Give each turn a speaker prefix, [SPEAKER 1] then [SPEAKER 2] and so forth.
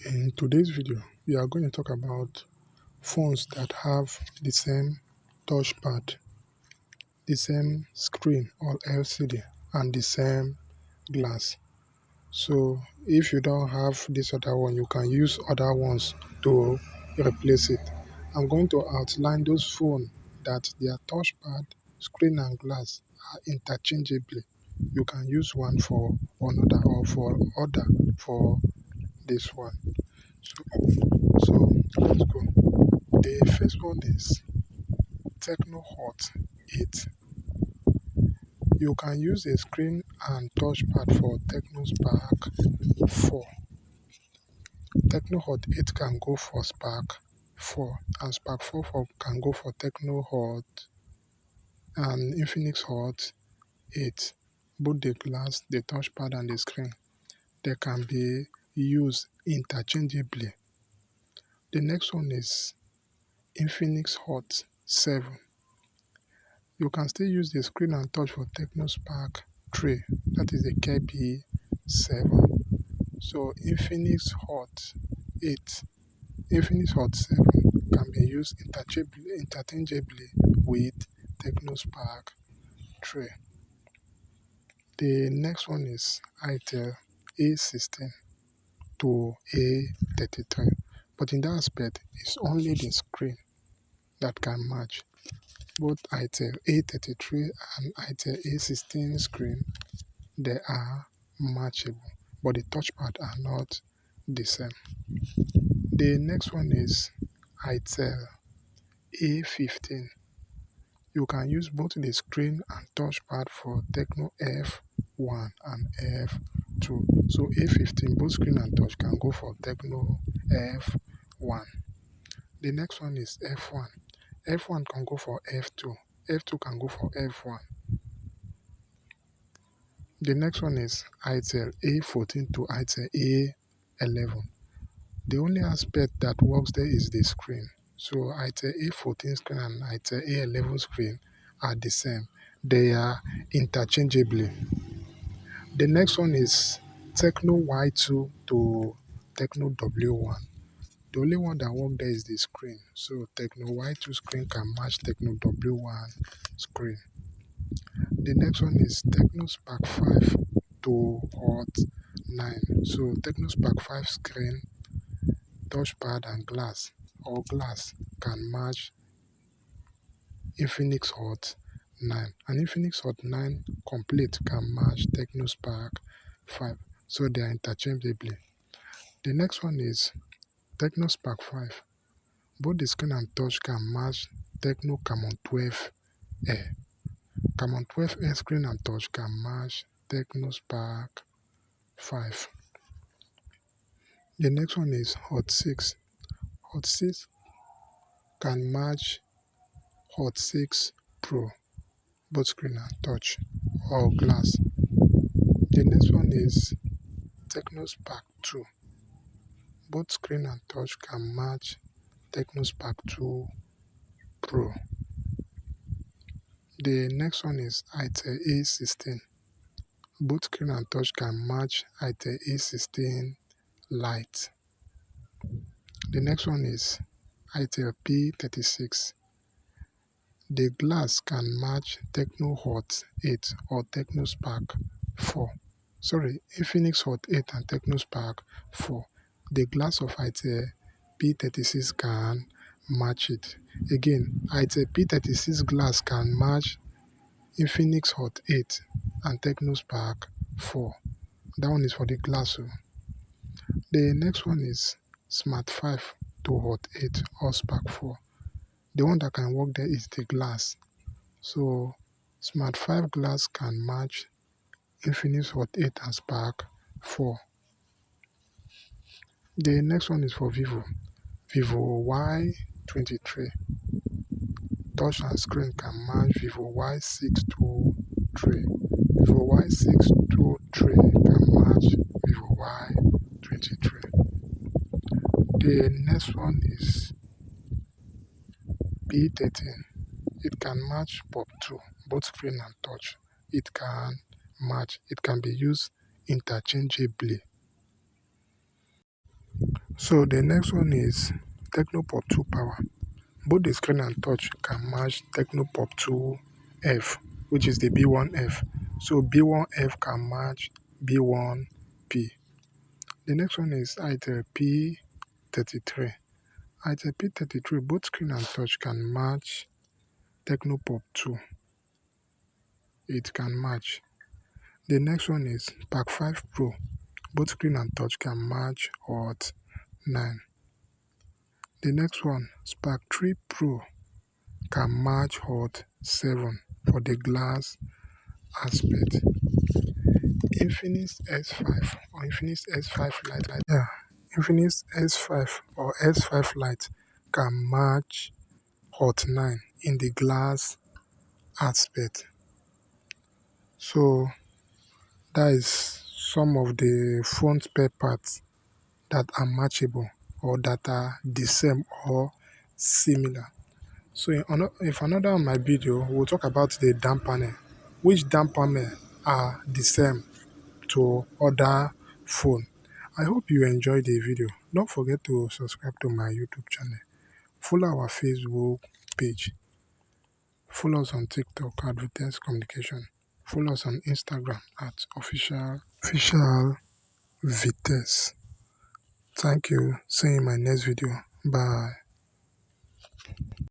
[SPEAKER 1] In today's video, we are going to talk about phones that have the same touchpad, the same screen or LCD, and the same glass. So if you don't have this other one, you can use other ones to replace it. I'm going to outline those phones that their touchpad, screen, and glass are interchangeably. You can use one for another or for other for this one. So let's go. The first one is Tecno Hot 8. You can use a screen and touchpad for Tecno Spark 4. Tecno Hot 8 can go for Spark 4 and Spark 4 can go for Tecno Hot and Infinix Hot 8. Both the glass, the touchpad and the screen, they can be used interchangeably. The next one is Infinix Hot 7. You can still use the screen and touch for Tecno Spark 3, that is the KB7. So Infinix Hot 8, Infinix Hot 7 can be used interchangeably with Tecno Spark 3. The next one is ITEL A16 to A33, but in that aspect, it's only the screen that can match. Both ITEL A33 and ITEL A16 screen, they are matchable, but the touchpad are not the same. The next one is ITEL A15. You can use both the screen and touchpad for Tecno F1 and F2. So A15, both screen and touch can go for Tecno F1. The next one is F1. F1 can go for F2. F2 can go for F1. The next one is ITEL A14 to ITEL A11. The only aspect that works there is the screen. So ITEL A14 screen and ITEL A11 screen are the same. They are interchangeably. The next one is Tecno Y2 to Tecno W1. The only one that works there is the screen. So Tecno Y2 screen can match Tecno W1 screen. The next one is Tecno Spark 5 to Hot 9. So Tecno Spark 5 screen, touchpad and glass can match Infinix Hot 9. And Infinix Hot 9 complete can match Tecno Spark 5. So they are interchangeably. The next one is Tecno Spark 5. Both the screen and touch can match Tecno Camon 12 Air. Camon 12 Air screen and touch can match Tecno Spark 5. The next one is Hot 6. Hot 6 can match Hot 6 Pro, both screen and touch or glass. The next one is Tecno Spark 2. Both screen and touch can match Tecno Spark 2 Pro. The next one is ITEL A16. Both screen and touch can match ITEL A16 Lite. The next one is ITEL P36. The glass can match Tecno Hot 8 or Tecno Spark 4. Sorry, Infinix Hot 8 and Tecno Spark 4. The glass of ITEL P36 can match it. Again, ITEL P36 glass can match Infinix Hot 8 and Tecno Spark 4. That one is for the glass. The next one is Smart 5 to Hot 8 or Spark 4. The one that can work there is the glass. So Smart 5 glass can match Infinix Hot 8 and Spark 4. The next one is for Vivo. Vivo Y23. Touch and screen can match Vivo Y623. Vivo Y623 can match Vivo Y23. The next one is P13. It can match POP2, both screen and touch. It can match. It can be used interchangeably. So the next one is Tecnopop 2 power. Both the screen and touch can match Tecnopop 2F, which is the B1F. So B1F can match B1P. The next one is ITEL P33. ITEL P33, both screen and touch can match Tecnopop 2. It can match. The next one is Pack 5 Pro. Both screen and touch can match Hot 9. The next one, Spark 3 Pro, can match Hot 7 for the glass aspect. Infinix S5 or Infinix S5 Lite. Yeah, Infinix S5 or S5 Lite can match Hot 9 in the glass aspect. So that is some of the phone spare parts that are matchable or that are the same or similar. So if another on my video, we'll talk about the damp panel. Which damp panel are the same to other phone. I hope you enjoyed the video. Don't forget to subscribe to my YouTube channel. Follow our Facebook page. Follow us on TikTok at Vitesse Communication. Follow us on Instagram at official Vitesse. Thank you. See you in my next video. Bye.